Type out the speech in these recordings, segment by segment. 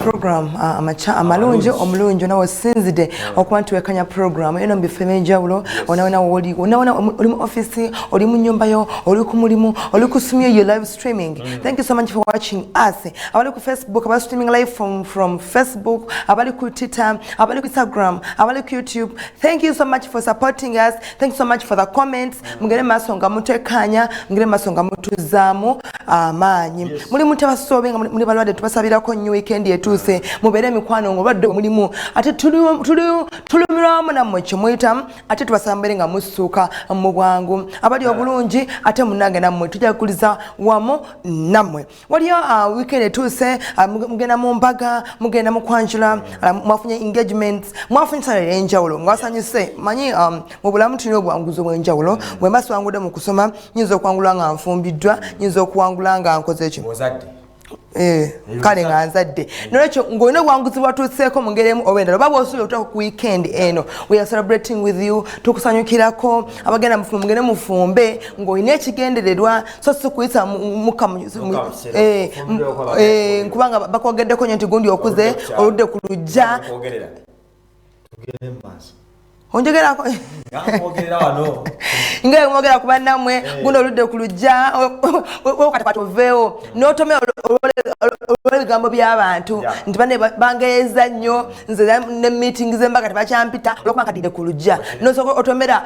program amalungi omulungi nawe sinzide okuba ntiwekanya program eno mbifeme enjawulo onaona woli onaona oli mu office oli mu nyumba yo oli ku mulimu oli ku sumio your live streaming. Thank you so much for watching us. Abali ku Facebook abali streaming live from Facebook, abali ku Twitter, abali ku Instagram, abali ku YouTube. Thank you so much for supporting us. Thank you so much for the comments. Mugere masonga mutekanya, mugere masonga mutuzamu amanyi. Muli mutabasobenga muli balwade tubasabira ko new weekend yetuse mubere mikwano ngobadde mulimu ate tulumiramu namwe kimwita ate tubasambere nga musuka mu bwangu abali obulungi ate munange namwe tujakuliza wamo namwe waliyo weekend yetuse mugenda mu mbaga mugenda mu kwanjula mwafunye engagements mwafunye salary enjawulo ngwasanyise manyi mu bulamu tulina obwanguzo bwenjawulo bwe maswangude mu kusoma nyinza okwangula nga nfumbiddwa nyinza okuwangula nga nkoze ki kale nga nzadde nolwekyo ng'olina obwanguzi bwatuuseeko mu ngeri emu oba endala oba bw'osuubira otulaka ku weekend eno we are celebrating with you tukusanyukirako abagenda mufumbe mugende mufumbe ng'olina ekigendererwa so si kuyisa kubanga bakwogeddeko nnyo nti gundi okuze oludde ku lujja onjogerako nga mwogera ku bannamwe guno oludde ku lujja kati oveewo n'otomera olw'ebigambo by'abantu nti bane bangeeza nnyo nze ne meeting z'embaga tebakyampita olwokuba kadide ku lujja nosooka otomera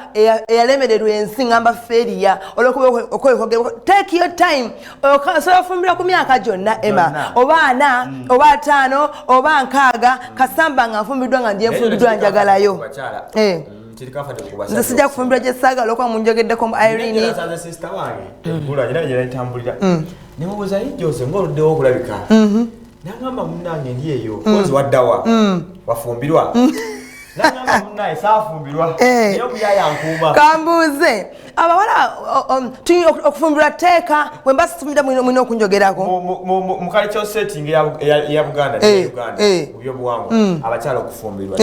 eyalemererwa ensi ngamba feriya olwokuba take your time osobola ofumbira ku myaka gyonna Emma oba 4 oba 5 oba 6 kasamba nga nfumbiddwa nga ndiye nfumbiddwa njagalayo nze sijja kufumbira gye saagala okuba munjogeddeko mu Irene sister wange ngula nyina ntambulira ne mubuuza Jose ng'oluddewo okulabika n'agamba munnange ndi eyo kozi waddawa wafumbirwa n'agamba munnaye saafumbirwa naye obuyaya nkuuma kambuuze abawala tuyina okufumbirwa teeka we mba sifumbira mwina okunjogerako mu cultural setting eya Buganda ne Uganda mu byobuwangwa abakyala okufumbirwa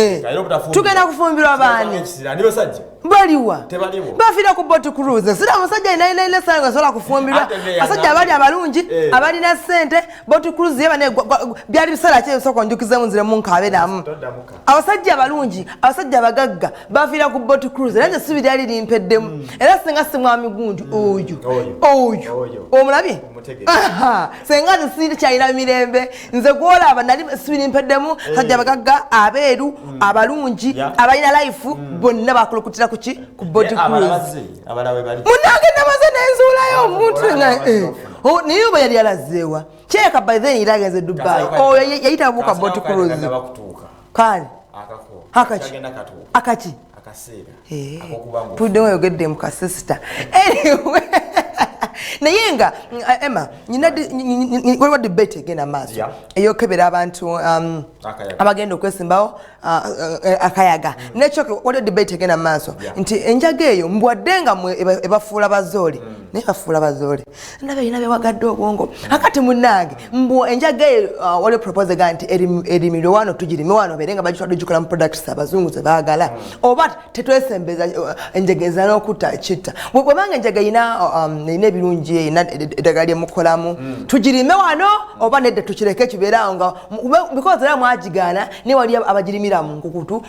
tugenda kufumbirwa baani nibo sajja baliwa bafiira ku boat cruise sira musajja ina sanga sola kufumbirwa asajja abali abalungi abali na sente boat cruise yabane byali bisala kye soko njukize munzire munkabe namu abasajja abalungi abasajja abagagga bafiira ku boat cruise nanje sibiri ali limpeddemu era senga simwami gundi oyo omulabi senga nsiri kyayira mirembe nze gwola abanali sibiri mpeddemu sajja abagagga abeeru abalungi abalina life bonna bakulukutira ku body cruise abalawe bali munange namaze nenzuulayo omuntu nga niyo bwe yali alazeewa kyeka by then irageze Dubai yayita buka body cruise kale akachi tudde oyogedde mu kasista anyway naye nga Emma waliwo debate egenda maaso eyokebera abantu abagenda okwesimbawo akayaga nekyo waliwo debate egenda maaso nti enjaga eyo mbwadde nga ebafuula bazoole naye bafuula bazoole ndaba erina bewagadde obwongo akati munnange mbu enjaga eyo waliwo propose ga nti erimirwe wano tugirime wano beere nga bagikola mu products abazungu ze baagala oba tetwesembeza enjaga eza n'okutta kitta bwebanga enjaga erina ebirungi eddagala lyemukolamu tugirime wano oba nedda tukireke kibeerawo nga because era mwagigaana ne wali abagirimira mu nkukutu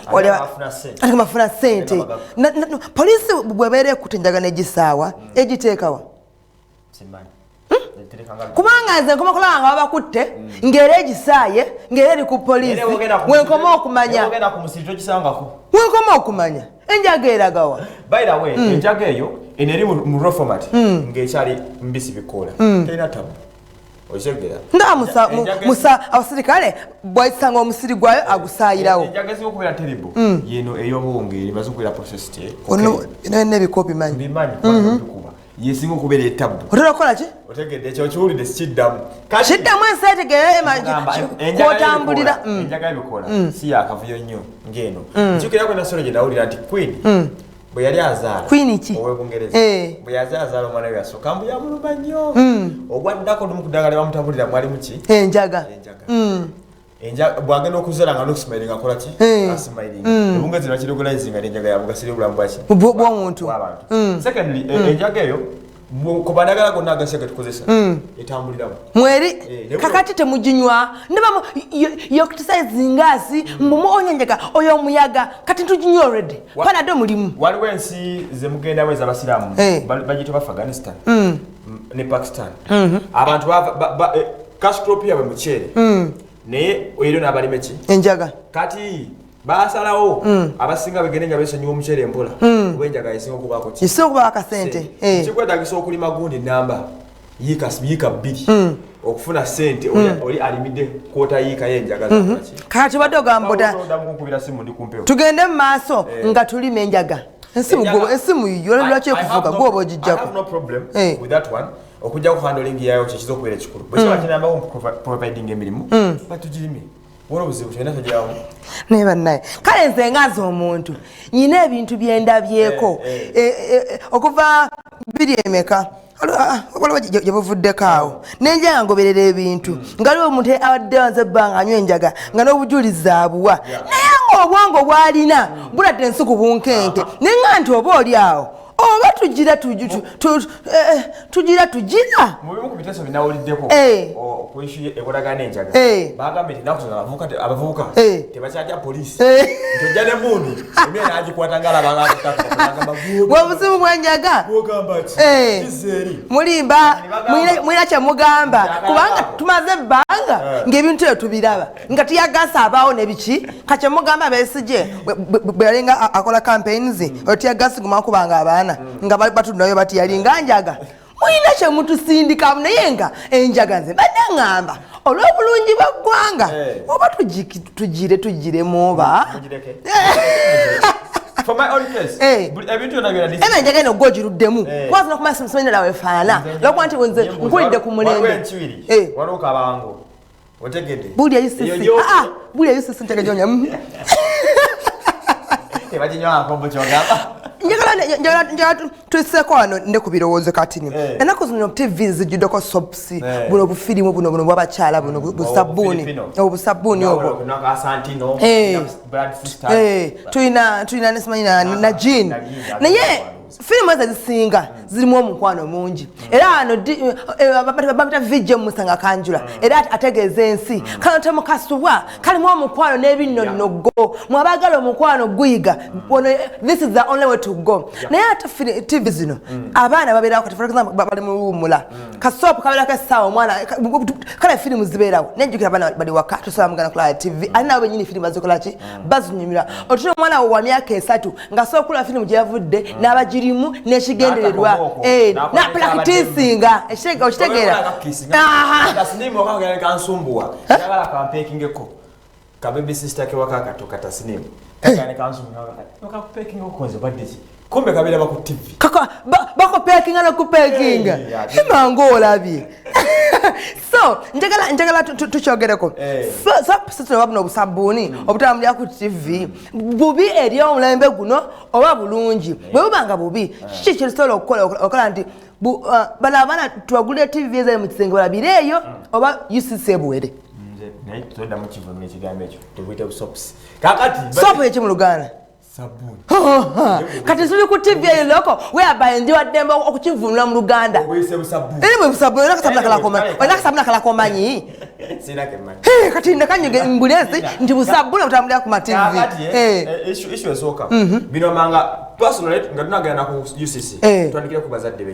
bafuna ssente poliisi bwebeera ekuta enjaga negisaawa egiteekawa kubanga nze nkoma kulaba nga babakutte ng'era egisaaye ng'era eri ku poliisi wenkoma okumanya enjaga eragawa by the way enjaga eyo eneri mu raw format ng'ekyali mbisi bikoola terina tabu ojegera musa abasirikale bwayisanga omusiri gwayo agusaayirawo enjaga ezikubeera terrible yeno ey'obuwunga emaze okubeera processed n'ebikopi bimanyi yesinga okubeera etabu otera okukola ki otegedde ekyo kiwulidde sikiddamu enseetegere kwotambulira enjaga ebikola si yakavuyo nnyo ng'eno nkyukirako nasolo gye nawulira nti Queen bwe yali azaala ow'Ebungereza bwe yazaala omwana we yasooka mbu yamuluma nnyo ogwaddako lumu ku ddagala bamutambulira mwali muki enjaga bwagenda okuzaala nga nokusimayiringa akola ki asimayiringa ebungereza nakirogolayizinga enjaga yabugasira obulamu bwaki bw'omuntu secondly enjaga eyo kubandagala gonna agaseke tukozesa etambuliramu mweri kakati temuginywa nebamu yokutisize ngasi mumuonyenjeka oyo omuyaga kati tuginywa already panado mulimu waliwo ensi zemugenda weza abasiraamu bagiyita Afghanistan ne Pakistan abantu cash crop yabwe muceere naye oyo n'abalime ki enjaga kati basalawo abasinga begende nga besonyiwa omuceere empola kuba enjaga esinga okubaako ki isinga okubaako akasente kikwetagisa okulima gundi namba yiika 2 okufuna sente oli alimidde kwota yiika y'enjaga kati badde ogamba tugende mu maaso nga tulima enjaga esimu yolwaki ekuvuga gwoba ogijjako okujja ku handling yayo kyekiza okubeera ekikulu bwe kiba kinambawo providing emirimu batugirime wona obuzibu kyena togirawo naye bannaye kale nze ngaza omuntu nyina ebintu byendabyeko okuva biri emeka waliwo gyebuvuddeko awo nenjaga ngoberera ebintu nga liwo omuntu abadde wanze ebbanga anywa enjaga nga n'obujulizi abuwa naye ng'obwongo bw'alina buladde ensuku bunkenke naye nga nti oba oli awo oba tugira mubimu ku biteeso binawuliddeko ku ishu ekolagana enjaga bagambye nti naku abavubuka tebakyatya poliisi ntojja ne mundu emyera agikwata ng'obuzibu bw'enjaga mulimba mulina kyemugamba kubanga tumaze ebbanga ng'ebintu ebyo tubiraba nga tiyagasa abaawo ne biki kakyemugamba Besigye bwe yalinga akola campaigns oyo tiyagasi gumakubanga abaana nga batunayo bati yalinga njaga mulina kyemutusindika naye nga enjaga nze badde ngamba olw'obulungi bw'eggwanga oba tugiremu oba eba enjaga eno gwogiruddemu kwaza nokumasimanya lawe efaana lwokuba nti nze nkulidde ku mulembe bulya yusisi njaga gyonya njagala tuiseko wano ne ku birowoozo katini ennaku zino TV zijjuddeko soaps buno bufirimu buno bwabakyala buno busabbuuni obwo tulina nesimanyi na jean naye firimu ezo zisinga zirimu omukwano mungi era wano bamita vijje musanga kanjula era ategeeza ensi kano temukasubwa kalimu omukwano n'ebinnonogo mwabagala omukwano guyiga this is the only way to go naye ate TV zino abaana babeerawo kati for example bali mu luwumula kasoopu kabeerako essaawa omwana kale firimu zibeerawo nejjukira abaana bali waka tosobola mugana kulaba TV ali nabo bennyini firimu bazikolaki bazinyumira otuna omwana wa myaka 3 ng'asobola okulaba firimu gye yavudde n'abagirimu n'ekigendererwa napulakitiisinga okitegeera kabebi sister ke waka katoka tasnimu kumbe kabira bako TV kaka bako pekinga na kupekinga imango olabye so njagala tuchogereko so wabno busabuni obutambulya ku TV bubi eri omulembe guno oba bulungi bwe bubanga bubi kikisobola okukola nti bana twagulira TV ezali mu kisenge balabireeyo oba yusisebuwere naye tutoda mu kivu n'ekigambo ekyo tubuyite soaps kakati soap ekyo mu Luganda sabuni kati tuli ku TV loko whereby ndi wademba okukivunula mu Luganda obuyise busabuni eri busabuni nakasabuna kala komanyi sina kemanyi kati nakanyege mbulezi ndi busabuni otambulira ku TV issue esoka bino manga personally nga tunagenda ku UCC twandikira ku bazadde be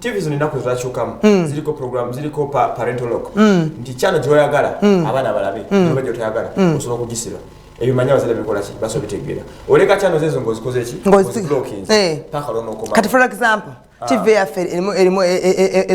TV zino ndako zachukamu ziliko program ziliko parental lock nti channel joyagala abana balabe nibajjo toyagala osobola kugisira ebimanya bazadde bikola ki basobitegera oleka channel zezo ngozikoze ki ngoziblockings takalono okoma kati for example TV erimu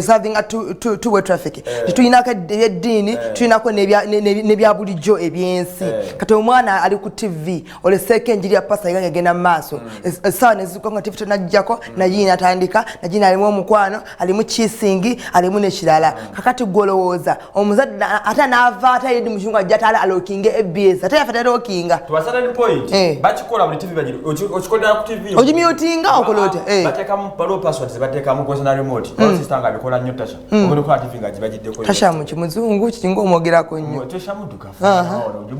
having a two-way traffic tuyinako ebyeddiini tuyinako nebya bulijjo ebyensi kati omwana ali ku TV oleseko enjiri ya pasa yanga agenda mu maaso essaawa nezikuka nga TV tonajjako nagiina atandika nagiina alimu omukwano alimu kiisingi alimu nekirala kakati gwolowooza omuzadde ate naava atayedi muzungu ajja ate alokinga EBS ate yafe talookinga tubasala ni point bakikola buli TV bagiri okikolera ku TV ogimyutinga okolote batekamu palo password bateka mukoza na remote sister nga bikola nnyo tasha omuntu kwa TV nga gibagiddeko tasha mu kimuzungu kingo omwogerako nnyo tasha muduka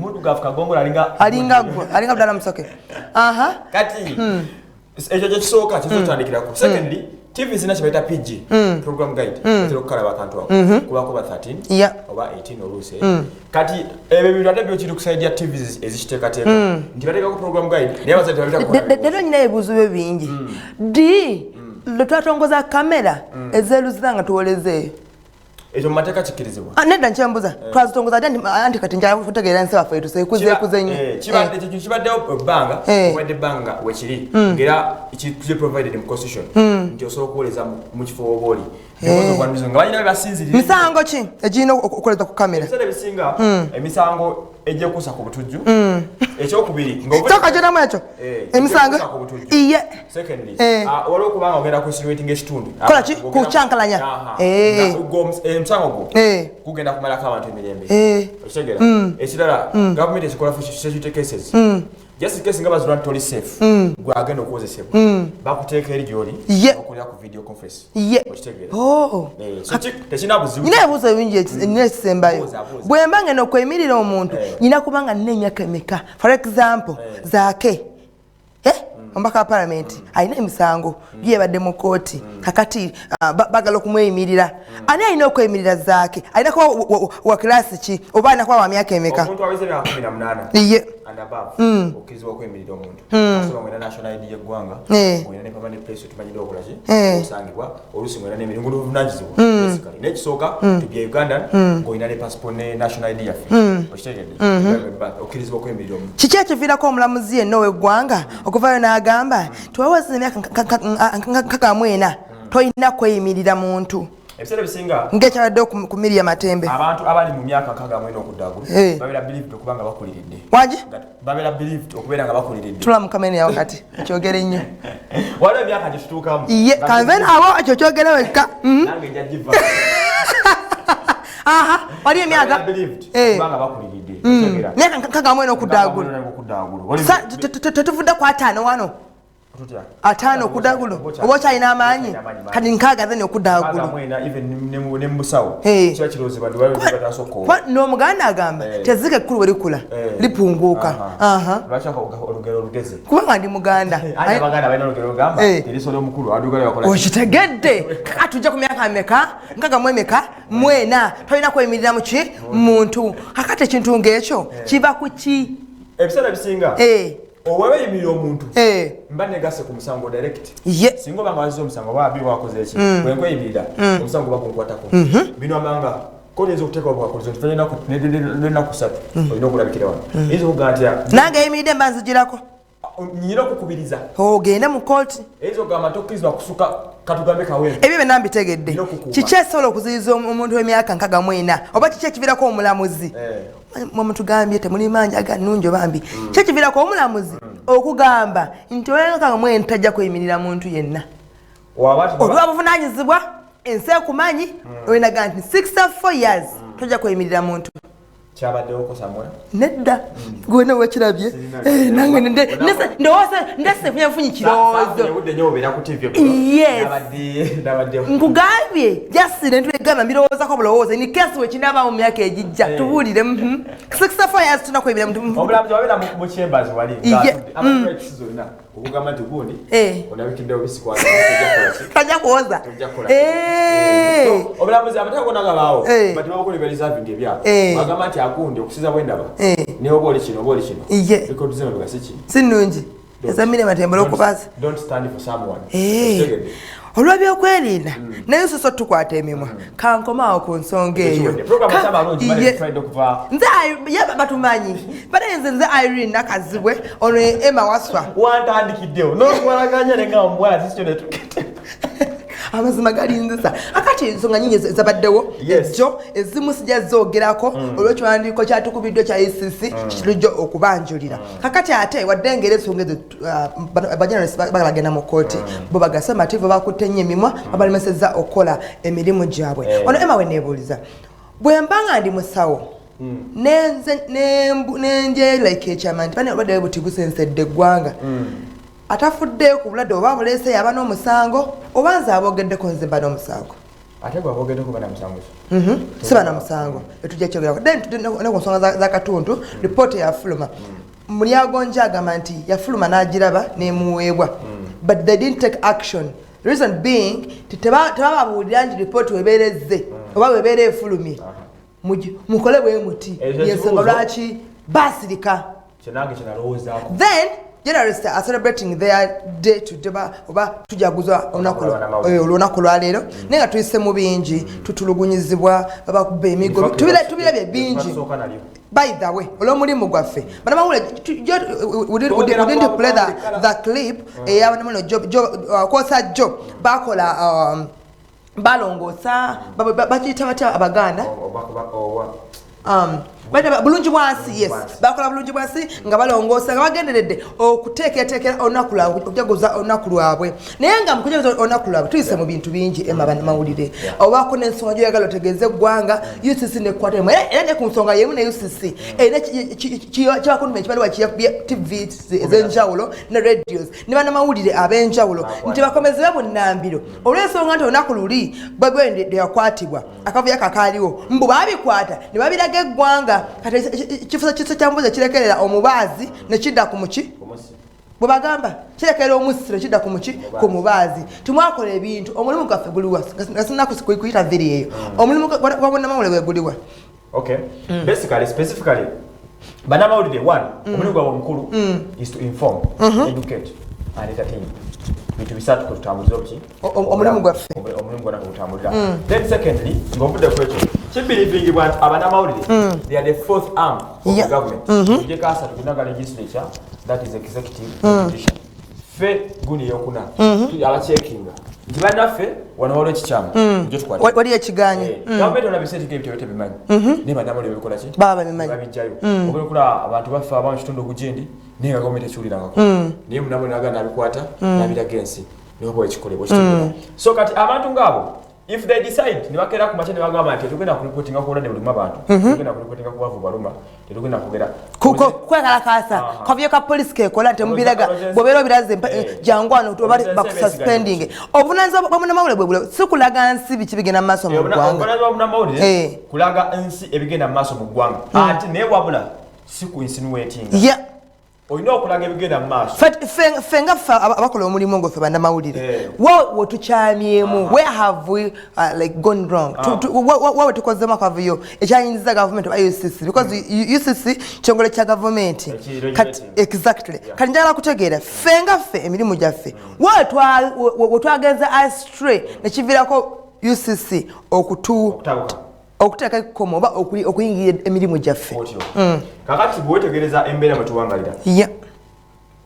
muduka kagongola alinga budala musoke kati ekyo kisooka kizotandikirako secondly TV zina chibaita PG program guide etero kala bakantu ako kuba 13 oba 18 oluse kati ebe bintu ate byo kiri kusaidia TV ezishiteka teka ndibateka ku program guide never said babita ko dero nyina ebuzu byo bingi di lotwatongoza kamera ezeru zanga tuwoleze ejo mateka chikirizibwa nedda nkyambuza twazitongoza anti kati njala kutegeera nsi waffe tuze nnyo kibadde banga obadde banga wekiri ngera kiri provided in constitution nti osobola okuwoleza mu kifo obaoli nga balina basinzirira misango ki egirina okukoleza ku kamera ebiseera ebisinga emisango ejja kusa ku butujju ekyokubiri tokagiramu ekyo emisango iye secondly waliwo okubanga ogenda kusiruating ekitundu kola ki kukyankalanya omusango gwo gugenda kumalako abantu emirembe okitegeera ekirala gavumenti ekikola security cases just in case nga bazirwana toli safe gwe agenda okukozesebwa bakuteeka eri gy'oli okulira ku video conference okitegeera tekina buzibu nyina ebuuzo bingi nina ekisembayo bwe mba ngenda okwemirira omuntu nyina kubanga nina emyaka emeka for example zaake omubaka wa palamenti alina emisango gyebadde mu kooti kakati bagala okumweyimirira ani alina okweyimirira zaake alina kuba wa kilasi ki oba alina kuba wa myaka emeka omuntu aweze emyaka 18 iye and above okkirizibwa okweyimirira omuntu osobola ng'olina national ID y'eggwanga ng'olina ne permanent place otumanyira okola ki osangibwa oluusi ng'olina n'emirimu n'obuvunanyizibwa basically n'ekisooka tubya Uganda ng'olina ne passport ne national ID yaffe okitegedde okkirizibwa okweyimirira omuntu kiki ekiviirako omulamuzi yenna ow'eggwanga okuvayo n'agamba tiwaweza emyaka nkakamwena tolina kweyimirira muntu ebiseera bisinga ng'ekyabaddewo ku Miriam Matembe abantu abali mu myaka nkagamwena okuddagulu babeera believed okuba nga bakuliridde wagi babeera believed okubeera nga bakuliridde tula mu kamene yawo kati kyogere nnyo waliwo emyaka gyetutuukamu ye kanvena awo ekyo kyogere wekka nange njya giva aha waliwo emyaka okuba nga bakuliridde myaka nkagamwena okuddagulu tetuvudde ku 5 wano 5 okuddagulu oba okyalina amaanyi kati nkaaga then okuddagulu n'omuganda agamba tezika ekkulu we likula lipunguuka kubanga ndi muganda okitegedde kaka tujja ku myaka meka nkagamu emeka mwena tolina kweyimirira mu ki muntu kakati ekintu ng'ekyo kiva ku ki ebiseera bisinga oweweyimirira omuntu mba negase ku musango direct singa obanga waziza omusango babi wakoze eki bwenkweyimirira omusango bakunkwatako bino amanga koyinza okuteeka obwakulizo nti nenaku 3 olina okulabikira wano eyinza okugaa ntya nange eyimiridde mba nzigirako nyina okukubiriza ogende mu kooti eyinza okugamba tokkirizibwa kusuka katugambe kawe ebyo byonna mbitegedde kiki ekisobola okuziyiza omuntu w'emyaka 64 oba kiki ekiviirako omulamuzi mwamutugambye temuli manyi aganungi bambi kiki ekiviirako omulamuzi okugamba nti owenka mwene tajja kweyimirira muntu yenna olwa buvunanyizibwa ensi ekumanyi olinaga nti 64 years tojja kweyimirira muntu kyabaddewo samwe nedda gwena wekirabye nange ndowooza ndasefunya nfunyi kirowoozo nkugambye jasire ntwegamba mbirowoozako bulowooza ni kesi wekinaba mu myaka egijja tubuulire 64 years tuna kwebira muntu omulamuzi wabeera mu chambers wali zonna okugamba nti gundi olabikiddewo bisikwata tajja kuwoza omulamuzi amateka gonna gabaawo bati babakolebya reserving ebyabo bagamba nti agundi okusiza bwendaba naye oba oli kino rekodi zino bigase ki si nnungi ezamire matembera okubaza don't stand for someone olw'ebyokwerinda naye soso tukwata emimwa kankomaawo ku nsonga eyo nze batumanyi banayenze nze Irene Nakazibwe ono Emma Waswa wantandikiddewo n'okuwalaganya nenga omuwala zikyo netukete amazima galinzisa akati ensonga nyingi zabaddewo ejjo ezimu sijja zoogerako olw'ekiwandiiko kyatukubiddwa kya ECC kitujja okubanjulira kakati ate wadde engeri ensonga ezo bajanalisi bagenda mu kooti bo bagasa mativu bakutte nnyo emimwa babalemesezza okukola emirimu gyabwe ono Emma we neebuuliza bwe mbanga ndi musawo nenje like ekyama nti bane obaddewo buti busensedde eggwanga atafuddeyo ku bulwadde oba buleese yaba n'omusango oba nze aboogeddeko nze mba n'omusango ate gwe aboogeddeko bana musango siba na musango etujja kyogerako then ne ku nsonga za katuntu ripooti yafuluma mulyagonja agamba nti yafuluma n'agiraba n'emuweebwa but they didn't take action reason being tebababuulira nti report webereze oba webere efulumye mukole bwe muti yensonga lwaki basirika then journalists are celebrating their day to day oba tujaguza olunaku lwaleero naye nga tuyise mu bingi tutulugunyizibwa babakuba emigo tubirabye bingi. By the way, olwomulimu gwaffe we didn't play the clip kosa jo bakola balongosa bakiyita batya Abaganda bulungi bwansi, yes, bakola bulungi bwansi nga balongosa nga bagenderedde okuteekera olunaku lwabwe okujaguza olunaku lwabwe naye nga mu kujaguza olunaku lwabwe tuyise mu bintu bingi mawulire obaako n'ensonga gyoyagala otegeeze eggwanga UCC nekwatemu era ne ku nsonga yemu ne UCC erina kyabakunuma ekibaliwa TV ez'enjawulo ne radios ne bannamawulire ab'enjawulo nti bakomezebwe mu nnambiro olw'ensonga nti olunaku luli bwebwende yakwatibwa akavuyo kakaaliwo mbu baabikwata ne babiraga eggwanga kati kifuzo kyambuza kirekerera omubaazi nekidda ku muki bwe bagamba kirekerera omusiro kidda ku muki ku mubaazi tumwakola ebintu omulimu gwaffe guliwa gasinaku kuyita viri eyo omulimu gwabonnamawulire bwe guliwa. Okay. Basically, specifically, bannamawulire one omulimu gwabwe omukulu is to inform, educate and entertain. Bintu bisatu kutambuza obuki omulimu gwaffe omulimu gwonna kutambulira. Then secondly ng'ovudde ku ekyo kibirivingibwa abannamawulire they are the fourth arm of the government. Tujjeko asatu tulinaga legislature, that is executive, judicial. Ffe guni eyokuna abacekinga nti bannaffe wano waliwo ekikyamu wali ekiganye gavumenti olabisetiga ebitabo tebimanyi naye bannamawulire babikola ki babijjayo obulekula abantu baffe abamu kitundu ogugindi naye nga gavumenti ekiwulirangako naye munamawulire nagenda nabikwata nabiraga ensi niwoba ekikolebwa kitegera. So kati abantu ngaabo if they decide ne bakeera ku makya ne bagamba nti tetugenda kulipotinga ku bulwadde bulimu abantu tetugenda kulipotinga ku bwavu baluma tetugenda kwogera kwekalakaasa kavuyo ka polisi kekola nti mubiraga bw'obeera obiraze jangu wano bakususpending obuvunaanyizibwa bwa munnamawulire bwe bule si kulaga nsi biki bigenda mu maaso mu ggwanga. Obuvunaanyizibwa bwa munnamawulire kulaga nsi ebigenda mu maaso mu ggwanga ate naye wabula si ku insinuatinga olina okulaga ebigenda mu maaso. Ffe nga ffe abakola omulimu ngo ffe bannamawulire we tukyamyemu where have we like gone wrong we tukozemu akavuyo ekyayingiza gavumenti oba UCC because UCC kyongole kya gavumenti exactly kati njagala kutegeera ffe nga ffe emirimu gyaffe wetwagenza astray nekiviirako UCC okuteeka ekikomo oba okuyingira emirimu gyaffe. Kakati bwewetegereza embeera mwe tuwangalira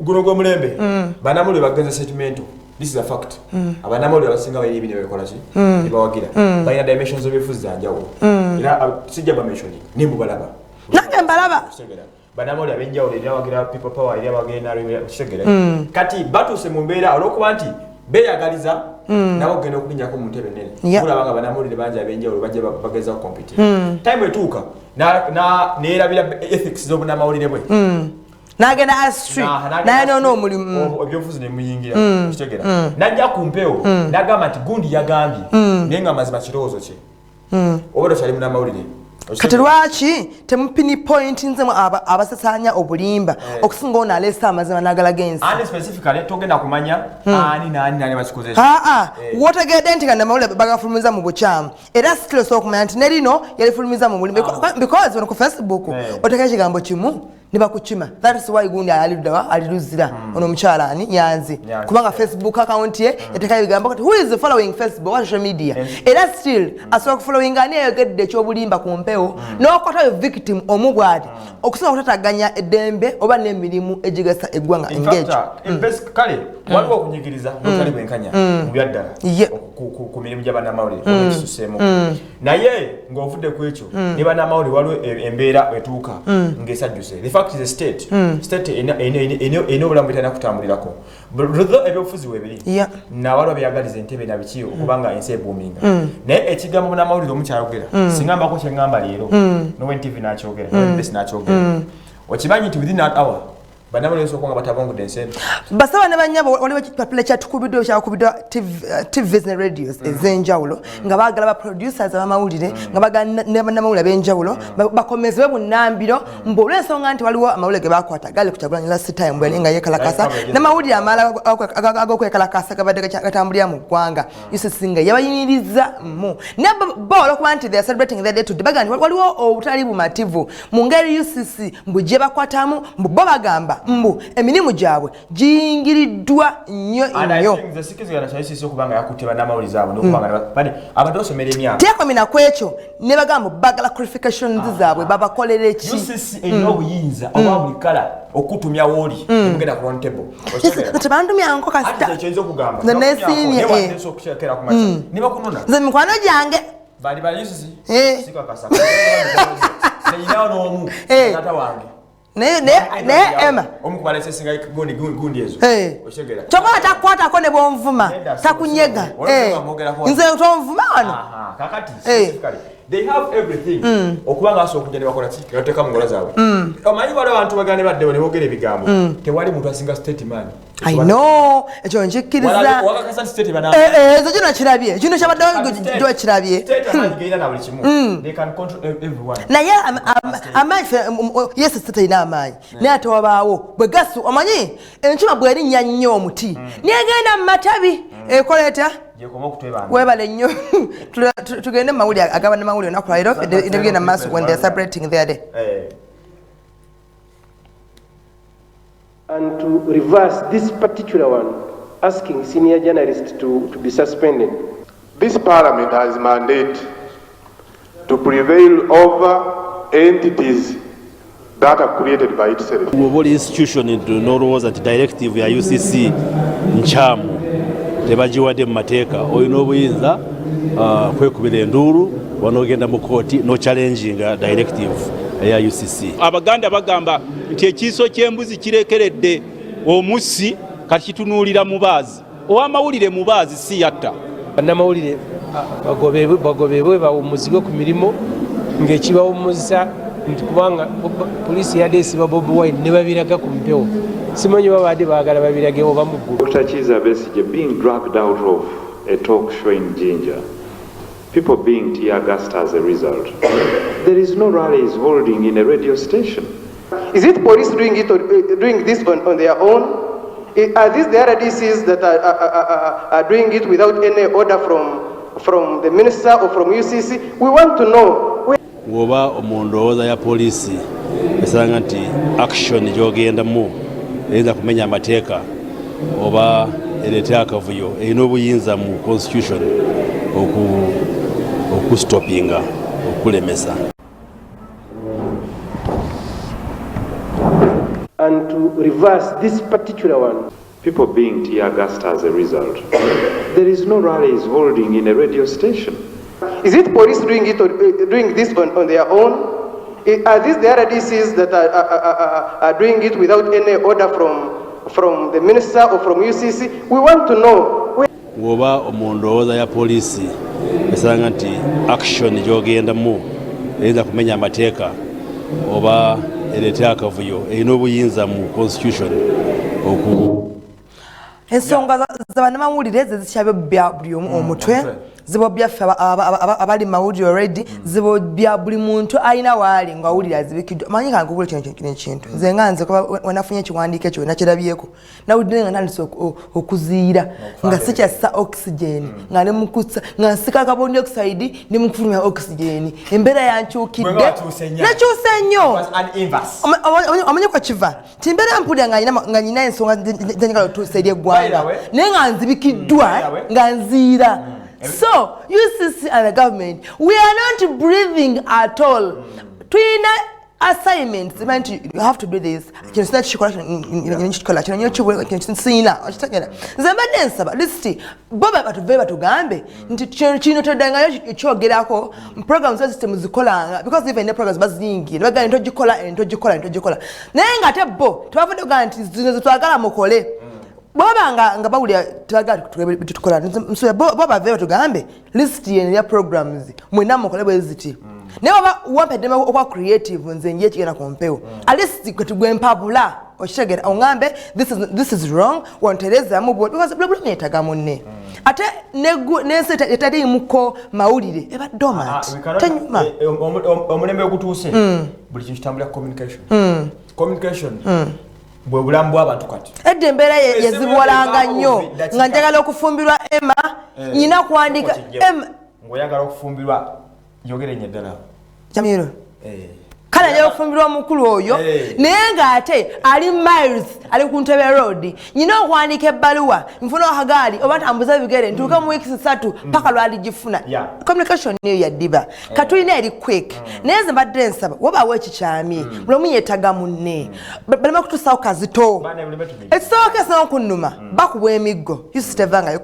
guno gw'omulembe bannamawulire bagenza settlement. This is a fact. Abannamawulire abasinga balina ebintu ebikola ki ebawagira balina dimensions z'ebyobufuzi za njawulo era sijja bamentioning nimbu balaba nange mbalaba bannamawulire ab'enjawulo era abawagira people power era abawagira NRM kitegere kati batuuse mu mbeera olw'okuba nti beeyagaliza nabo genda okulinyako mu ntebe nnene mulaba nga bannamawulire bangi ab'enjawulo bajja bagezaako compete time etuuka neerabira ethics z'obunnamawulire bwe n'agenda astray n'ayonoona omulimu ebyobufuzi ne muyingira kitegera n'ajja ku mpewo n'agamba nti gundi yagambye naye nga mazima kirowoozo kye oba tokyali munnamawulire. Kati lwaki temupini point nzemu abasasaanya obulimba okusinga ono aleesa amazima n'agalaga ensi ani specifically togenda kumanya ani nani bakikoze wotegedde nti bannamawulire bagafulumiza mu bukyamu era still osobola okumanya nti ne lino yalifulumiza mu bulimba because ono ku Facebook oteeka ekigambo kimu ne bakukima. That is why gundi aliluzira ono omukyala ani Nyanzi kubanga Facebook account ye yateeka ebigambo kati who is following Facebook social media era still asobola kufollowing ani eyogedde ekyobulimba ku mpewo n'okwata victim omubwati okusobola okutataganya eddembe oba n'emirimu egigasa eggwanga engage. Kale waliwo okunyigiriza n'otali bwenkanya mu byaddala ku mirimu gy'abannamawulire ekisuseemu naye ng'ovudde ku ekyo ne bannamawulire waliwo embeera etuuka ng'esajjuse. The fact is a state eno obulamu bwetalina kutambulirako lutho ebyobufuzi weebiri nawaliwo byagaliza entebe na biki okubanga ensi ebuuminga naye ekigambo munnamawulire omukyayogera singambako kyeŋŋamba leero nowen TV n'akyogera nowen besi n'akyogera okimanyi nti within that hour banamuli osokonga batabongo dense basaba ne banyabo waliwo kipapula kya tukubidde kya kubidde TVs ne radios ezenjawulo nga bagala ba producers abamawulire nga bagala ne banamawulire benjawulo bakomezwe bunambiro mbole ensonga nti waliwo amawulire ge bakwata gali kuchagulanya last time bwe nga yekalakasa namawulire amala agokwekalakasa gabadde gatambulira mu ggwanga isesinga yabayimiriza mu ne bolo kuba nti they are celebrating their day today bagandi waliwo obutali bumativu mu ngeri UCC mbuje bakwatamu mbo bagamba mbu eminimu gyabwe giyingiriddwa nnyo nnyo tekomina ku ekyo ne bagamba bagala clarifications zaabwe babakolera eki obuyinza oba buli kala okutumya woli mugenda ku table tebandumyanko kasita nesiimye nze mikwano gyange bali ba UCC sikakasa seyinawo n'omu tata wange ne Emma omukubala sesinga gundi ezo oshegera tokola takwatako ne bonvuma takunyega nze tonvuma wano kakati specifically they have everything okubanga aso okujja bakola ki yateka mu ngola zaabwe omanyi wale abantu bagane badde ne bogere bigambo tewali muntu asinga state man I know ekyo nkikkiriza wakakasa state bana ezo kino kirabye kino kyabadde ndo kirabye state man geina na buli kimu they can control everyone naye amaanyi yes state ina amaanyi naye ate wabaawo bwe gasu omanyi enkima bwe erinnya nnyo omuti negenda mu matabi ekoleta webale nnyo tugende mu mawulire agaba ne mawulire olunaku lwaliro nebigenda mu maaso when they are celebrating their day. And to reverse this particular one, asking senior journalists to be suspended. This parliament has mandate to prevail over entities that are created by itself. All institution no rules at directive ya UCC nchamu tebajiwade mateeka oyino obuyinza kwekubira enduru wanogenda mu court no challenging directive ya UCC. Abaganda bagamba nti ekiso ky'embuzi kirekeredde omusi kati kitunuulira mubaazi owamawulire mubaazi si yatta bannamawulire bagobebwe bawumuzigo ku mirimu ng'ekibawumuza nti kubanga poliisi yadde esiba Bobi Wine ne babiraga ku mpewo simanyi babadde baagala babirage oba mu ggulu. Dr. Kizza Besigye being dragged out of a talk show in Jinja, people being tear-gassed as a result. There is no rallies holding in a radio station. Is it police doing it or doing this on their own? Are these the RDCs that are doing it without any order from the minister or from UCC? We want to know. Woba omundowooza ya poliisi esanga nti action gyogendamu eyinza kumenya amateeka oba ereete akavuyo erina obuyinza mu constitution okustopinga okulemesa. And to reverse this particular one, people being tear-gassed as a result. There is no rallies holding in a radio station. Is it police doing it or doing this on their own? Are these the RDCs that are doing it without any order from the minister or from UCC? We want to know. Woba omundowooza ya poliisi esanga nti action gyogendamu eyinza kumenya amateeka oba ereete akavuyo erina obuyinza mu constitution ensonga z'abannamawulire ze zikyabya buli omutwe zibo byaffe abali mawulire already zibo bya buli muntu alina waali ng'awulira azibikiddwa manyi kange kubula kintu nze nga nze wenafunye ekiwandiiko ekyo nakirabyeko nawulidde nga nandise okuziira nga sikyassa oxygen nga nemukusa nga nsika carbon dioxide ne mukufulumya oxygen embeera yankyukidde nakyuse nnyo omanyi kwa kiva ti mbeera mpulira nga nyina ensonga zenjagala otuusa eri eggwanga naye nga nzibikiddwa nga nziira. So, UCC and the government, we are not breathing at all. Twina assignments, you have to do this. You can start Boba batuveba tugambe nti kino todangayo ekyogerako programs system zikolanga because even the programs bazingi baga ntojikola naye nga ate bo tebavudde kugaa nti zino zetwagala mukole Boba nga bawulira tebagala tukola boba veba tugambe list ya programs mwena mukole bweziti naye baba wampeddemu okwa creative nze nje kigenda ku mpewo at least kwetugwe mpabula okitegera ongambe this is wrong wantereza mu because problem yetaga munne ate nensi etali muko mawulire eba dormant tenyuma omulembe okutuuse buli kintu kitambula communication bwe bulamu bw'abantu kati edde embeera yezibuwalanga nnyo nga njagala okufumbirwa Emma nyina kuwandika Emma ng'oyagala okufumbirwa yogera ennyo ddala Jamiro kale njagala okufumbirwa omukulu oyo naye ng'ate ali miles ali ku Ntebe road nyina okuwandika ebbaluwa nfuna akagaali oba ntambuza ebigere ntuuka mu weeks 3 paka lwali gifuna communication niyo yaddiba katulina eri quick naye nze mbadde nsaba wabaawo ekikyamye buli omu yeetaga munne balema kutuusawo kazito ekisooka esana okunnuma bakubwa emiggo yusitevanga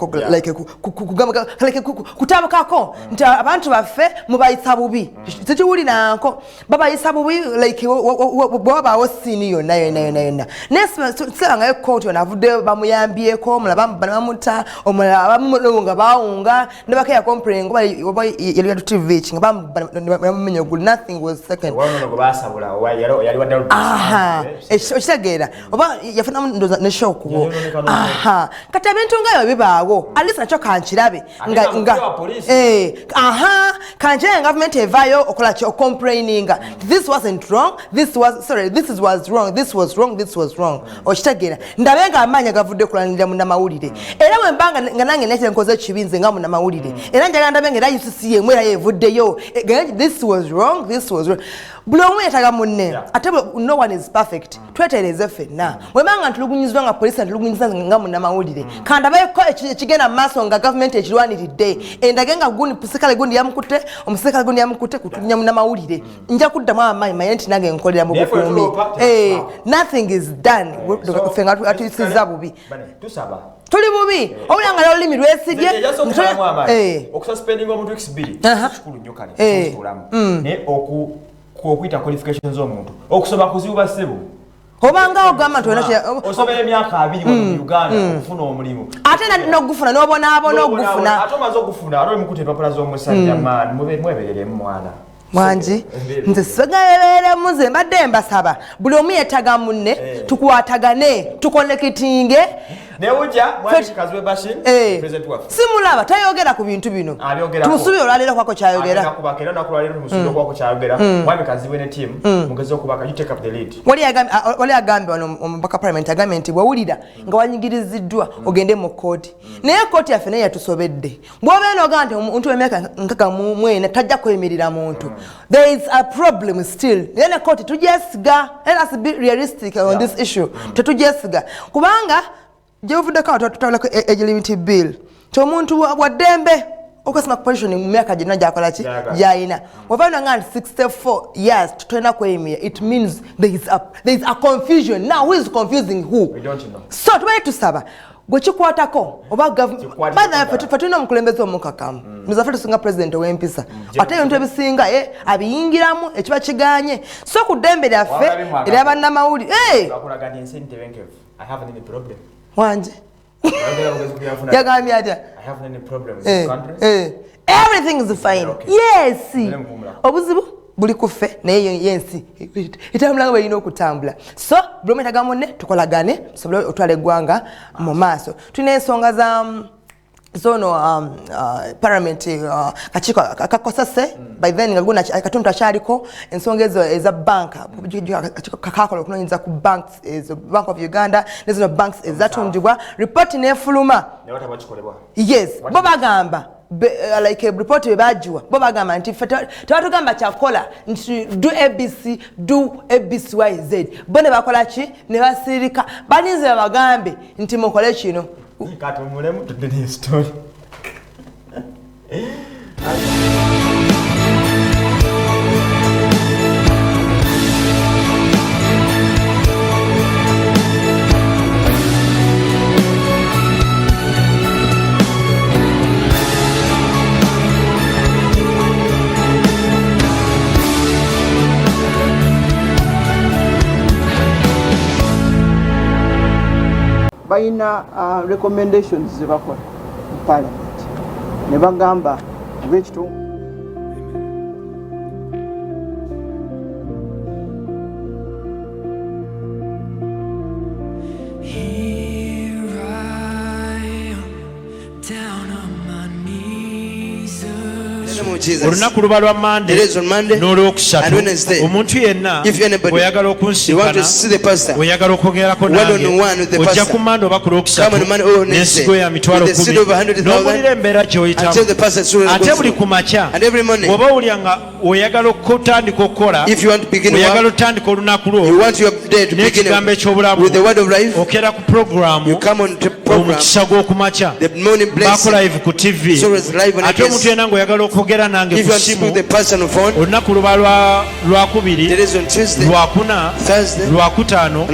kutabukako nti abantu baffe mubayisa bubi tekiwuliranko babayisa bubi like bwabaawo siini yonna nesanga ekkooti ono avuddeyo bamuyambyeko omulala bamuta omulala nga bawunga ne bakeya complain oba yali yatu TV nga bamumenya ogulu nothing was second okitegeera oba yafunamu ndoza ne shock wo kati ebintu ngayo bibaawo at least nakyo kankirabe kanjire government evaayo okola ki ocomplaininga this wasn't wrong this was wrong okitegeera ndabe nga amaanyi gavudde kulanirira munnamawulire era bwe mbanga nga nange nete nkoze ekibinze nga munnamawulire era njagala ndabe nga era UCC yemwe era yevuddeyo this was wrong buli omu yeetaga munne ate no one is perfect twetereze ffenna bwembanga ntulugunyizibwa nga polisi ntulugunyiza nga munnamawulire kandabeko ekigenda mu maaso nga gavumenti ekirwaniridde endage nga omuserikale gundi yamukutte omuserikale gundi yamukutte kutulugunya munnamawulire nja kuddamu amaanyi maye nti nange nkolera mu bukuumi nothing is done ffe nga atuyisiza bubi tuli bubi obulanga lyo olulimi lwesibye okususpendinga omuntu x2 kikulu nnyo kale naye okuyita qualifications z'omuntu okusoma kuzibu bassebo obanga ogamba osomera emyaka 2 mu Uganda okufuna omulimu ate n'ogufuna n'obonaabona ogufuna ate omaze ogufuna ate omukuta empapula z'omusajja maani mwebereremu mwana mwanji nze segabeeremu nze mbadde mbasaba buli omu yeetaga munne tukwatagane tukonekitinge Neuja mwani kazwe bashin president waffe simulaba tayogera ku bintu bino tumusubi olwalero kwako kyayogera nakubakera nakulwalero tumusubi kwako kyayogera mwani kazibwe ne team mugeze okubaka you take up the lead wali agambe wano omubaka parliament agambe nti bwawulira nga wanyigiriziddwa ogende mu kooti naye kooti yaffe naye yatusobedde bw'obeera ogamba nti omuntu w'emyaka nkaga mwena tajja kwemirira muntu there is a problem still then kooti tujesiga let us be realistic on this issue tetujesiga kubanga Jevudde kawa tutawulako LGBT bill. Omuntu wadembe okasema position mu myaka gyonna gyakola ki gyayina. Wavana nga 64 years tutena kwemia it means there is a confusion. Now who is confusing who? We don't know. So tubale tusaba gwe kikwatako oba government bana fatuna omukulembeze omukakamu muzafatu singa president w'empisa ate ebintu ebisinga abiyingiramu ekiba kiganye so ku ddembe lyaffe era bannamawulire bakulaganya ensente benkevu I have any problem Wanje. Yagambye atya? I have any problem with this country. Everything is fine. Okay. Yes. Obuzibu buli kuffe naye yensi itambula bwe ino okutambula. So, brometa gamonne tukolagane sobole otwale gwanga mu maaso. Tuna ensonga za zono parliament kachiko kakosase by then ngaguna katuntu achaliko ensonga ezo eza bank kachiko kakakola kunonyeza ku banks is Bank of Uganda nezo banks ezatundibwa report nefuluma ne wata bachikolebwa yes baba gamba like a report bebajwa baba gamba nti tewatugamba kyakola nti do ABC do ABCYZ bone bakola ki ne basirika baninze bagambe nti mukole kino Kato mulemu tudeni story. Baina recommendations zibakola mu parliament ne bagamba ab'ekitundu olunaku luba lwa mande n'olwokusatu omuntu yenna oyagala okunsinkana oyagala okwogerako nange ojja ku mande oba ku lwokusatu n'ensigo ya mitwalo 10 n'obulira embeera gy'oyitamu ate buli ku makya bw'oba owulya nga oyagala okutandika okukola oyagala otandika olunaku lwo n'ekigambo eky'obulamu okera ku puroguramu omukisa gw'okumakya baako live ku tv ate omuntu yenna ng'oyagala okwogera nange ku simu olunaku luba lwakubiri lwakuna lwakutaano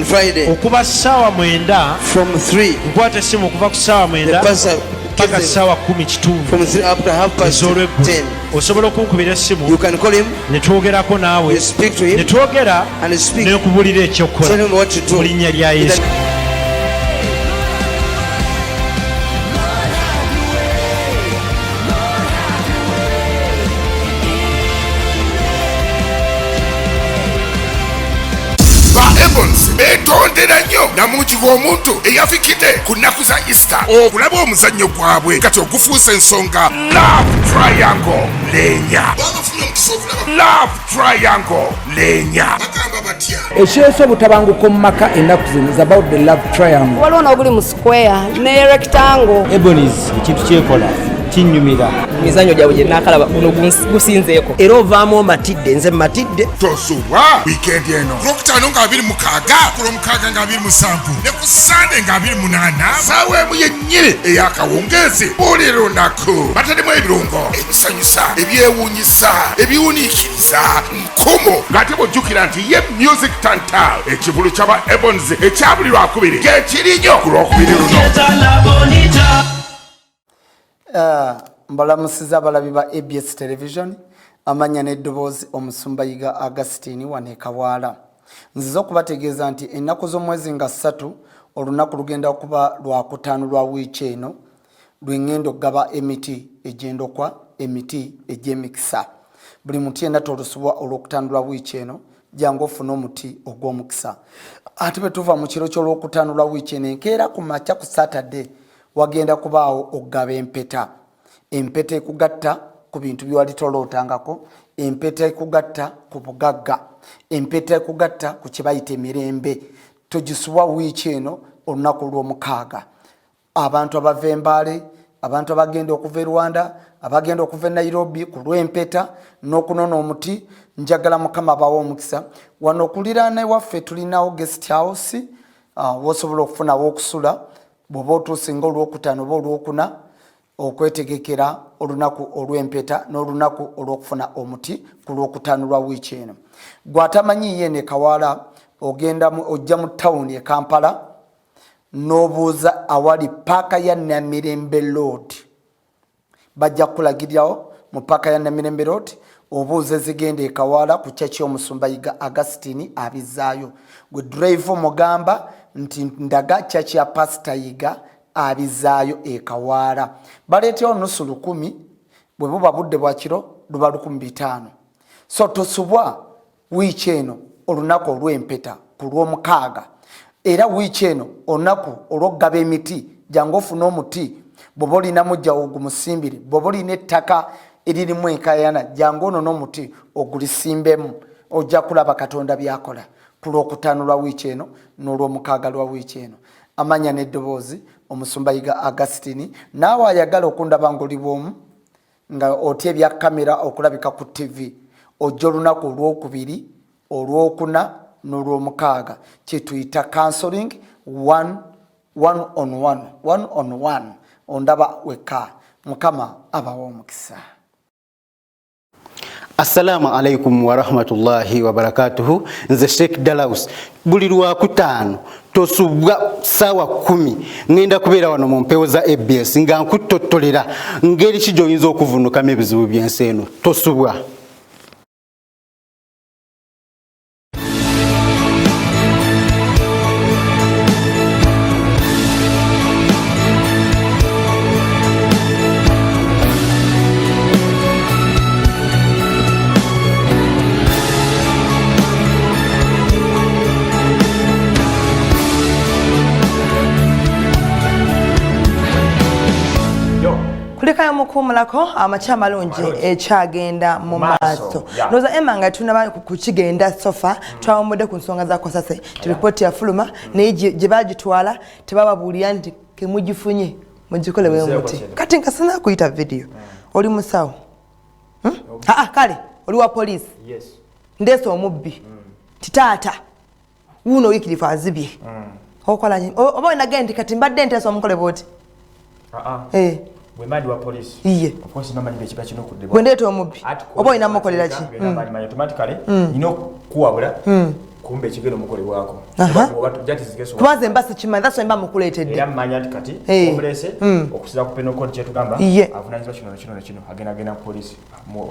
okuba ssaawa 9 nkwata essimu okuva ku ssaawa 9 paka ssaawa 10 kituufu ez'olweggulo osobola okunkubira essimu ne twogerako naawe ne twogera n'okubulira ekyokukola mu linnya lya Yesu. betondera nnyo namungi w'omuntu eyafikidde ku nnaku za Easter okulaba omuzannyo gwabwe kati ogufuusa ensonga Love Triangle leenya Love Triangle leenya bagamba batya ekyeso obutabanguko mu maka ennaku zino is about the Love Triangle waliwo n'oguli mu square ne rectangle Ebonies ekintu kyekola kinyumira emizannyo gyabwe gye naakalaba guno gusinzeeko era ovaamu matidde nze matidde tosubwa wiikendi eno Lwokutaano nga 26 Kulwomukaaga nga 27 ne ku Sande nga 28 saawa emu yennyini ey'akawungeezi buli lunaku batademu ebirungo ebisanyusa ebyewuunyisa ebiwuniikiriza nkumu ng'ate bw'ojjukira nti ye Music Tantal ekivulu ky'aba Ebonies ekya buli Lwakubiri gyekiri nnyo ku Lwokubiri luno. Mbalamusiza abalabi ba ABS Television amanya n'eddoboozi Omusumbayiga Augustine wane Kawaala nziza okubategeeza nti ennaku z'omwezi nga 3 olunaku lugenda okuba Lwakutaano lwa wiiki eno lw'engendo okugaba emiti egy'endokwa emiti egy'emikisa buli muti yenna tolusubwa olw'okutaano lwa wiiki eno jangu ofune omuti ogw'omukisa ate bwe tuva mu kiro ky'olwokutaano lwa wiiki eno enkeera ku makya ku Saturday wagenda kubaawo okugaba empeta empeta ekugatta ku bintu byewali tolootangako empeta ekugatta ku bugagga empeta ekugatta ku kibayita emirembe togisubwa wiiki eno olunaku lw'omukaaga abantu abava Embaale abantu abagenda okuva e Rwanda abagenda okuva e Nairobi ku lw'empeta n'okunona omuti njagala Mukama bawa omukisa wano okuliraana ewaffe tulinawo guest house wosobola okufunawo okusula bw'oba otuusinga olwokutaano oba olwokuna okwetegekera olunaku olw'empeta n'olunaku olw'okufuna omuti ku lwokutaano lwa wiiki eno gw'atamanyiiye ne Kawaala ojja mu tawuni e Kampala n'obuuza awali paaka ya Namirembe Road bajja kulagirirawo mu paaka ya Namirembe Road obuuze zigenda e Kawaala ku kyaki Omusumbayiga Augustine abizaayo gwe drive mugamba nti ndaga kyaki ya Pastor Yiga abizaayo e Kawaala baleetewo nusu 10 bwe buba budde bwa kiro luba 15 so tosubwa wiiki eno olunaku olw'empeta ku lw'omukaaga era wiiki eno olunaku olw'okugaba emiti jangu ofune omuti bw'oba olinamu jja ogumusimbire bw'oba olina ettaka eririmu enkayana jangu ono n'omuti ogulisimbemu ojja kulaba Katonda byakola ku lwokutaano lwa wiiki eno n'olw'omukaaga lwa wiiki eno amanya n'eddoboozi Omusumbayiga Augustine naawe ayagala okundaba ng'oli bw'omu nga otya ebya kamera okulabika ku TV ojja olunaku olwokubiri olwokuna n'olwomukaaga kyetuyita counseling one on one ondaba wekka Mukama abawa omukisa. Assalamu alaikum wa rahmatullahi wa barakatuhu. Nze Sheikh Dalaus buli Lwakutaano tosubwa sawa 10 ngenda kubeera wano mu mpewo za ABS nga nkuttotolera ngeri ki gy'oyinza okuvunukamu ebizibu by'ensi eno tosubwa. kukumulako amacha amalungi ekyagenda mu maaso noza Emma nga tunaba kukigenda sofa twawomodde ku nsonga za Kosase report ya fuluma naye gye bagitwala tebababuulira nti kemugifunye mugikole bwe muti kati nkasana kuyita video oli musawo kale oli wa poliisi ndeese omubbi titaata wuno wikirifu azibye okola nyi oba inagenda kati mbadde nteesa omukole bwoti Wemadi wa police. Iye. Of course namani bechi bachino kudde. Wendeto omubi. Oba ina mukolera ki? Namani automatically ino kuwabula. Kumbe kigeno mukole wako. Watu jati zigeso. Twaze mbasi chima that's why mba mukuletedde. Era manya kati omulese okusira ku penal code chetu gamba avunanyizwa kino agenda police.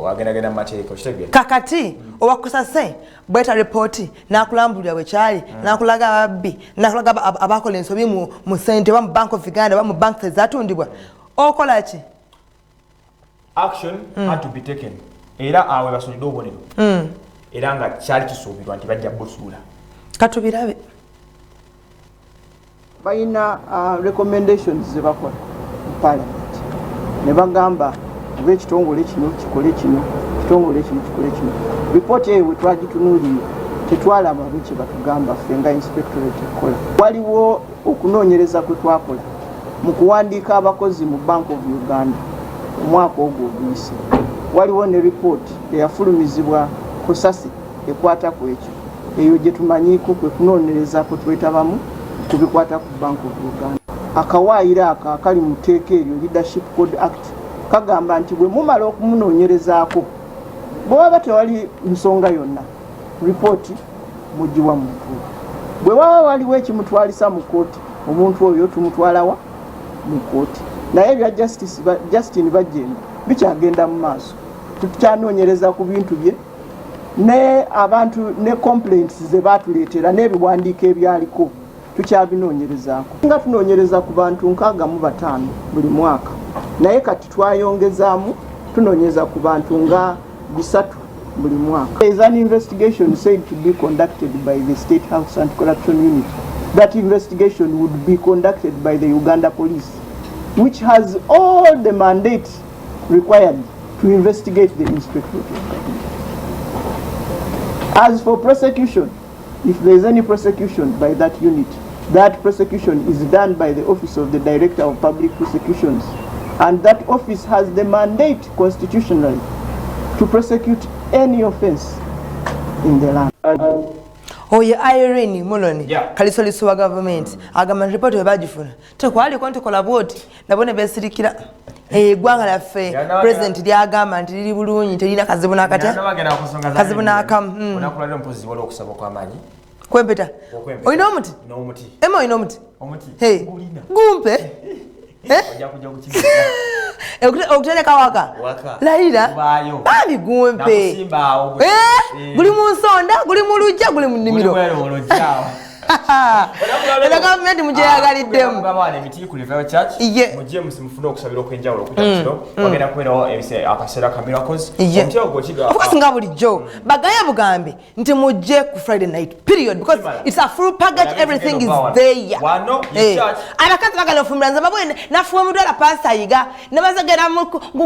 Agenda mateeka kitegere. Kakati owakosase bweta report nakulambulira bwekyali nakulaga ababbi nakulaga abakola ensobi mu sente wa mu Bank of Uganda wa mu bank zatundibwa. Okola ki? Action had to be taken. Era awe basonyido obonero. Era nga kyali kisuubirwa nti bajja busula. Katubirabe. Bayina recommendations ze bakola mu parliament. Ne bagamba ekitongole kino kikole kino, ekitongole kino kikole kino. Report eyo twagitunuulira tetwalaba biki batugamba ffe nga inspectorate ekola. Waliwo okunoonyereza kwe twakola mu kuwandiika abakozi mu Bank of Uganda omwaka ogwo oguyise. Waliwo ne report eyafulumizibwa Kosase ekwata ku ekyo. Eyo gye tumanyiiko kwe kunoonyereza kwe twetabamu kubikwata ku Bank of Uganda. Akawaayiro ako akali mu tteeka eryo Leadership Code Act kagamba nti bwe mumala okumunoonyerezaako bwe waba tewali nsonga yonna report mugiwa muntu. Bwe waba waliwo ekimutwalisa mu kooti omuntu oyo tumutwalawa mu kooti. Naye ebya Justin bajjenda bikyagenda mu maaso. Tukyanoonyereza ku bintu bye ne abantu ne complaints ze baatuleetera n'ebiwandiiko ebyaliko tukyabinoonyerezaako. Nga tunoonyereza ku bantu 65 buli mwaka. Naye kati twayongezaamu tunoonyeza ku bantu nga 3 buli mwaka. There is an investigation said to be conducted by the State House Anti-Corruption Unit. That investigation would be conducted by the Uganda Police, which has all the mandate required to investigate the inspectorate. As for prosecution, if there is any prosecution by that unit, that prosecution is done by the Office of the Director of Public Prosecutions, and that office has the mandate constitutionally to prosecute any offense in the land. Oye Irene Muloni kalisoliswa wa government agamba report ebagifuna tekwali konti kola boti nabone besirikira gwanga laffe president lyagamba nti liri bulungi terina kazibu nakati kazibu nakam onakulira mpozi wali okusaba kw'amaanyi kwempeta oyina omuti n'omuti ema oyina omuti gumpe okutereka waka layira bali gumpe guli mu nsonda guli mu lujja guli mu nnimiro era gavumenti mugyeyagaliddemu mujje mufune okusabira okwenjawulo okujjakiro bagenda kubeerawo akaseera ka miracles ofcourse nga bulijjo bagaye bugambe nti mujje ku Friday night period because it's a full package, everything is there. Abakazi bagala ofumira nze babwe nafuwa mudwala pasta yiga nabazagera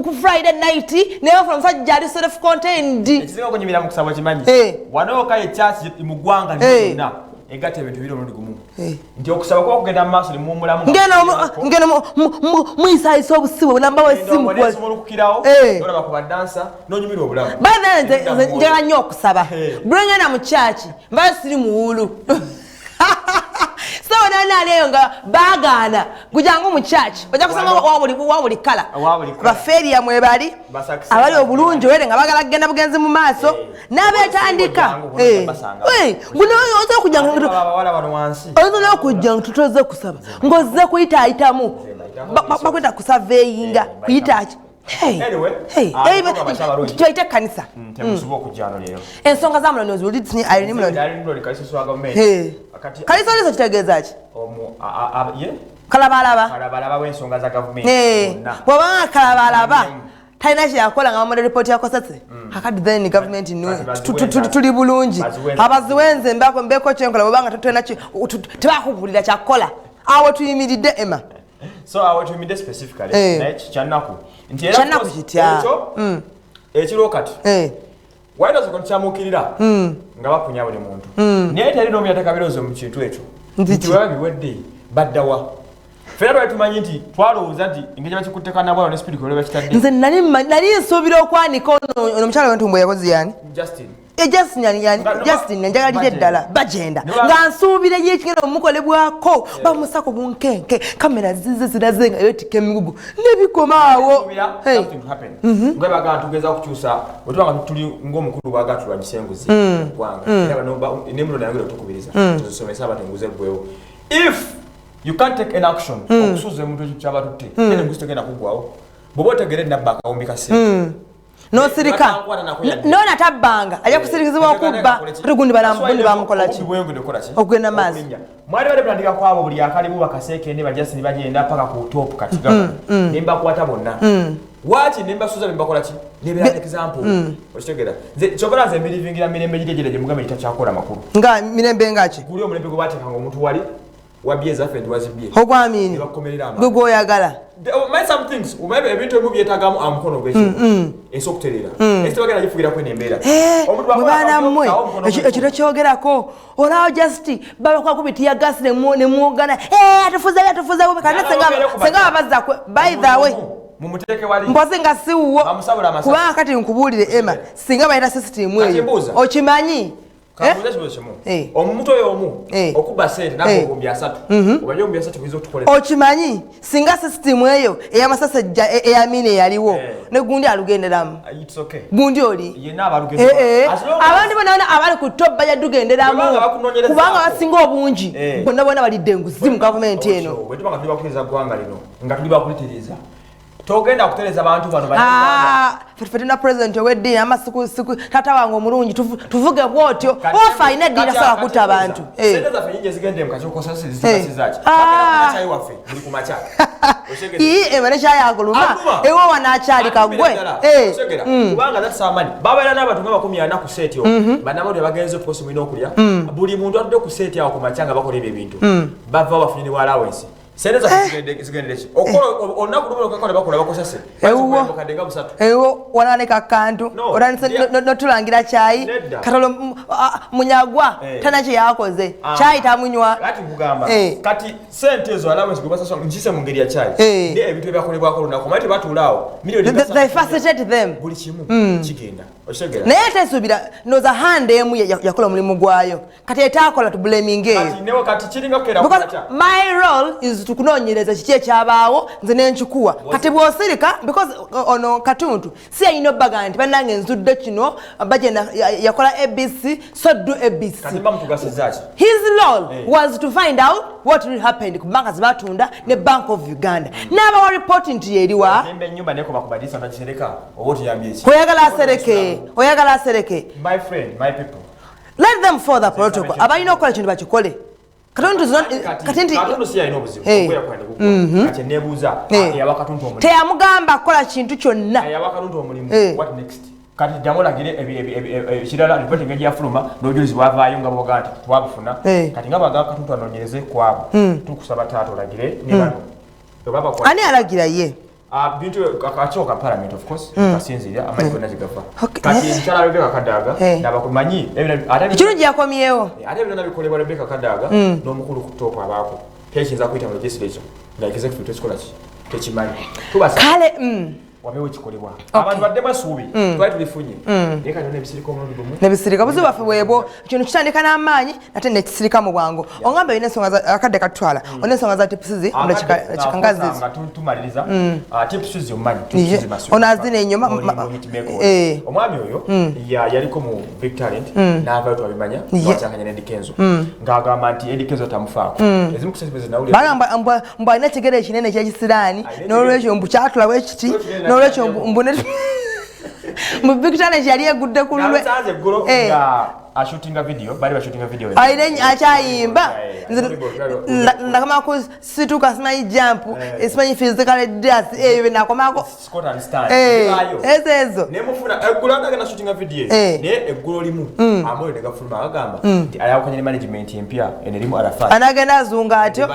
ku Friday night neyo from sajja ali self contained ekizinga okunyumira mu kusaba kimanyi wano okaye church imugwanga ndina egate ebintu biro mundi gumu nti okusaba kwa kugenda mu maaso limumulamu ngena muisaiso obusibo namba wesimu kwa ndomo okukirawo ora bakuba dansa nonyumira obulamu bana njala nnyo okusaba bulengana mu church mba siri muwulu so nana leo nga bagana kujangu mu church baja kusanga wabuli kala baferi ya mwebali abali obulungi were nga bagala kugenda bugenzi mu maaso nabetandika guno ozo kujanga wala bano wansi ozo no kujanga tutoze kusaba ngoze kuyita ayitamu bakwita kusaveyinga kuyita anyway tuwaite kanisa temusuba okujjano lero ensonga za Muloni ozulitini Irene Muloni kalisoswa gavumenti kalisa oliso kitegeeza ki kalabalaba w'ensonga za gavumenti bw'obanga kalabalaba talina kyeyakola nga bamuda report ya Kosase kakati then government tuli bulungi abaziwenze mbeko kyenkola bw'obanga tetulina tebakubulira kyakukola awo tuyimiridde Emma So I want to mean specifically next chanaku. Chanaku kitya. Ekiro kati. Why does it chamukirira? Nga bakunya buli muntu. Naye tali no myataka birozo mu kintu ekyo. Nti wabi wedde baddawa. Fera tumanyi nti twalowooza nti engeri bakikutteka nabwalo ne speed ko leba kitadde. Nze nali nsuubira okwanika ono omukyala wentumbo yakoze yani. Justin njagalira eddala bagenda nga nsuubira y'ekigenda omukolebwako bamusako bunkenke kamera zize ziraze nga yotika emigugu nebikomaawo ngwe bagaa tugeza okukyusa wetubanga tuli ng'omukulu bwaga tulwagisenguzi gwanga nemulo nayongera otukubiriza tuzisomesa abatenguze bwewo if you can't take an action okusuuza omuntu ekyo kyabatutte ene nguzi tegenda kuggwawo bwoba otegere nabba akawumbi kase no sirika no natabanga aja kusirikizibwa okubba tugundi bamukola ki okugenda maazi mwali bale blandika kwabo buli akalimu bakaseke ne bajasi ne bagenda paka ku top katiga nemba kwata bonna wachi nemba suza nembakola ki nebera example oshitegera chobora ze milivingira mirembe gitegereje mugambe itachakola makuru nga mirembe ngachi guli omulembe gwache kanga omuntu wali wabieza fend wazibie ogwamini gugo oyagala my some things umebe ebintu emubyetagamu amukono gwecho esokuterera esitogera gifugira kwene embera omuntu bana mmwe ekiro kyogerako olawo just baba kwa kubitiya gas ne muogana atufuza kana senga abazza by the way mumuteke wali mpoze nga siwo kubanga kati nkubulire Emma singa bayita system eyo okimanyi omuntu oyo omu okuba sente nako ogombya 3 obayo ogombya 3 kuizo tukolera okimanyi singa system eyo eyamasasa eyamine yaliwo ne gundi alugenderamu it's okay gundi oli yena abalugendera abandi bona abali ku top bajja dugenderamu kubanga basinga obungi bonna bona balidde enguzi mu government eno wetubanga tuli bakuliza gwanga lino nga tuli bakulitiriza togenda kutereza abantu bano fetena president weddi amasiku tata wange omulungi tuvuge bwotyo ofa ina dira sawa kuta abantu sente za fenyinje zigende mkachoko sasa zizikachizachi bakena chai wafe buli kumacha emane chai aguluma ewo wanachali kagwe oshegera kubanga that's our money baba era n'abantu nga 10 ku set yo banamo de bagenze post mwino okulya buli muntu atudde ku set yawo kumachanga bakola ebintu bava bafunini wa allowance seneza zigenderechi okolo onakulumira kakole bakola bakosase bakodenga busatu ewo wananeka kantu notulangira chai katolo munyagwa tanache yakoze chai tamunywa kati kugamba kati sente zo allowance kubasa njise mungeri ya chai ndi ebintu byakolebwa ko lunako mati batulawo million they facilitate them buli kimu kigenda oshegera naye tesubira noza hande emu yakola mulimu gwayo kati etakola to blaming kati newo kati kiringa kera kukacha my role is tukunonyereza kiki ekyabaawo nze nenchikuwa kati bwosirika because ono katuntu si ayino baganti banange nzudde kino bajenda yakola ABC so do ABC kati bamutugasizachi his role was to find out what really happened ku banka zibatunda ne Bank of Uganda naba wa reporting to yeriwa nembe nyumba neko bakubadisa na kisereka oboti yambyechi oyagala sereke my friend my people let them follow the protocol abayino okola kintu bakikole katuntu siya inobuzibu kuya kwande kuko kati nebuza yabakatuntu omulimu teyamugamba kola kintu kyonna yabakatuntu omulimu what next kati jamola gire kirala ripoti ngeji afuluma nojulizi bwavaayo nga bogati twabufuna kati nga baga katuntu anonyereze kwabo tukusaba tato lagire ne bano baba kwa ani alagira ye bintu akachoka parliament of course kasinzira amayiko nazigafa kati nchala Rebecca Kadaga nabakumanyi kirungi yakomyewo ate bino nabikolebwa Rebecca Kadaga n'omukulu ku top abako peshinza kuita mu legislature nga executive techikolaki techimanyi tubasa kale wabewe chikolebwa abantu badde basubi twali tulifunye eka none bisirika omulundi gumu nebisirika buzo bafe webo kintu kitandika n'amaanyi ate nekisirika mu bwangu ongamba ine ensonga akadde katwala one ensonga za tipsizi onda chikangazi tumaliriza tipsizi omanyi tipsizi maso ona azine enyoma omwami oyo yaliko mu big talent n'ava twabimanya twachanganya ne Dikenzo ngagamba nti Dikenzo tamufaako ezimu kusesebeza nawuli mbwa ine kigere ekinene kyekisirani n'olwekyo mbu kyatula wekiti n'olwekyo mbune mu big challenge yali egudde kululwe sanze goro nga shooting video bali ba shooting video aine achayimba nakama ku situka simanyi jump simanyi physical dance eyo nakomako Scott and Stan ezo nemufuna egulanda kana shooting video ne egulo limu amoyo negafuluma agamba nti ayakanye management empya enerimu Arafat anagenda azunga atyo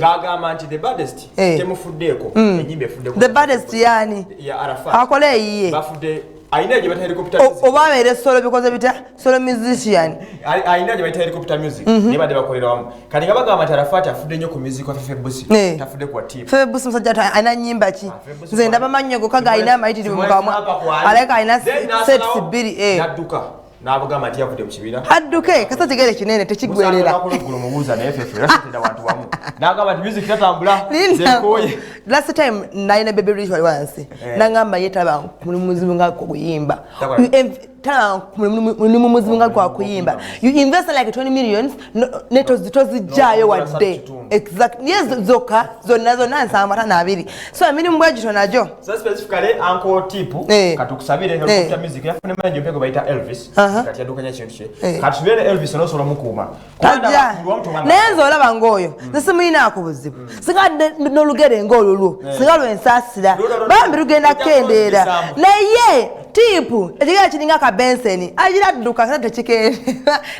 gagamba nti the baddest temufuddeko enyimbe efuddeko the baddest yani ya Arafat akole yiye bafudde ainaje bata helicopter music obabere solo because bita solo musician ainaje bata helicopter music ne bade bakolera wamu kati ngabagamba nti Arafat afudde nyo ku music wa Fefe Busi tafudde kwa tip Fefe Busi musajja ana nyimba ki nze ndaba manyego kaga aina maitiri mukamwa aleka aina sets biri nadduka nabagamba nti yavudde mu kibira hadduke kasa tegere kinene tekigwerera nakulugulu mubuza naye Fefe rasitenda wantu wamu nagamba nti music tatambula zekoye last time naina baby ritual once nangamba yetaba muzimu ngako kuyimba you invest like 20 millions neto zitozijayo one day exactly yes zoka zona nsamba na abiri so mini mbwajito najo so specifically uncle tipu katukusabire helicopter music yafune manje mpego baita Elvis kati yadukanya kintu kye katubere Elvis no solo mukuma kwanda nenzo olaba ngoyo nsimina akubuzibu sikade no lugere ngolulu sigalwe ensasira bambi rugenda kendera naye tipu ekiga kininga ka Benson ajira duka kata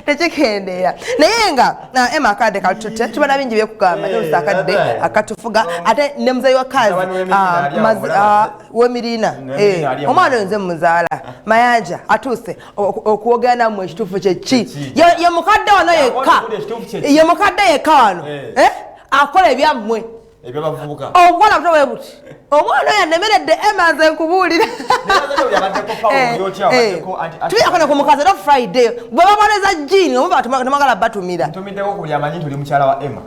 tekikendera naye nga ema kade kalutute tubana bingi byekugamba ne usakadde akatufuga ate ne muzayi wa kazi wemirina omwana nze muzaala mayanja atuse okuogana mu ekitufu kyeki ye mukadde wano yekka ye mukadde yekka wano akola ebyammwe ebyabavubuka omwana kutowe buti omwana yannemeredde emanze nkubulira tuyakona ku mukazi no Friday bwaba boneza jini omuba tumagala batumira ntumiddeko kuli amanyi tuli mukyala wa Emma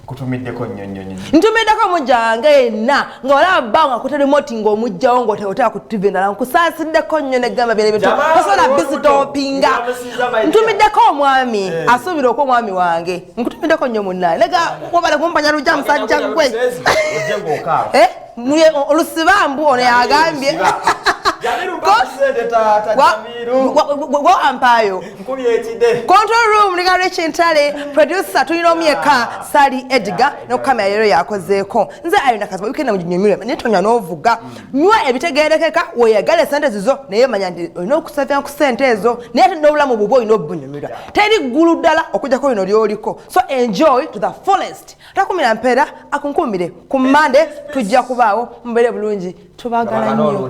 kutumiddeko nnyonnyonyi ntumiddeko mujange yenna nga olaba nga kutali moti ng'omugjawo ng'otewotera ku TV endala nkusasiddeko nnyo negamba bino ebintu osobola bisi topinga ntumiddeko omwami asuubira okwo omwami wange nkutumiddeko nnyo munnaye lega wabale kumpanya lujja musajja gwe olusibambu ono yagambye ampayo control room ligalo chintale producer tulina omyeka Sali Edgar no kamera yero yakozeeko nze ayina kazi weekend mu nyumire netonya novuga nywa ebitegerekeka weyagale sente zizo naye manya ndi no kusavya ku sente ezo naye ndobulamu bubo ino bunyumira teri gulu dala okujja ko ino lyoliko so enjoy to the fullest takumira mpera akunkumire ku Monday tujja kubaawo mbere bulungi tubagala nnyo